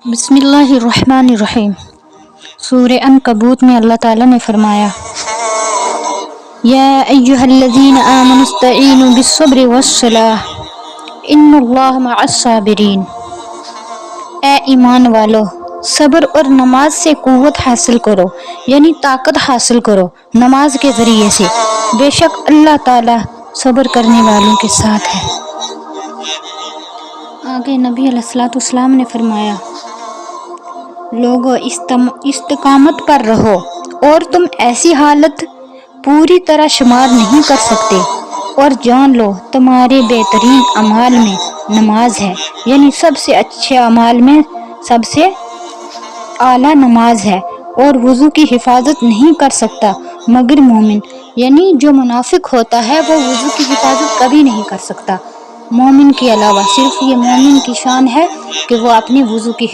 بسم اللہ الرحمن الرحیم۔ سورہ عنکبوت میں اللہ تعالیٰ نے فرمایا، یا ایھا الذین آمنوا استعینوا بالصبر والصلاۃ ان اللہ مع الصابرین۔ اے ایمان والو، صبر اور نماز سے قوت حاصل کرو، یعنی طاقت حاصل کرو نماز کے ذریعے سے، بے شک اللہ تعالیٰ صبر کرنے والوں کے ساتھ ہے۔ آگے نبی علیہ الصلوۃ والسلام نے فرمایا، لوگو استقامت پر رہو اور تم ایسی حالت پوری طرح شمار نہیں کر سکتے، اور جان لو تمہارے بہترین اعمال میں نماز ہے، یعنی سب سے اچھے اعمال میں سب سے اعلیٰ نماز ہے، اور وضو کی حفاظت نہیں کر سکتا مگر مومن، یعنی جو منافق ہوتا ہے وہ وضو کی حفاظت کبھی نہیں کر سکتا مومن کے علاوہ۔ صرف یہ مومن کی شان ہے کہ وہ اپنے وضو کی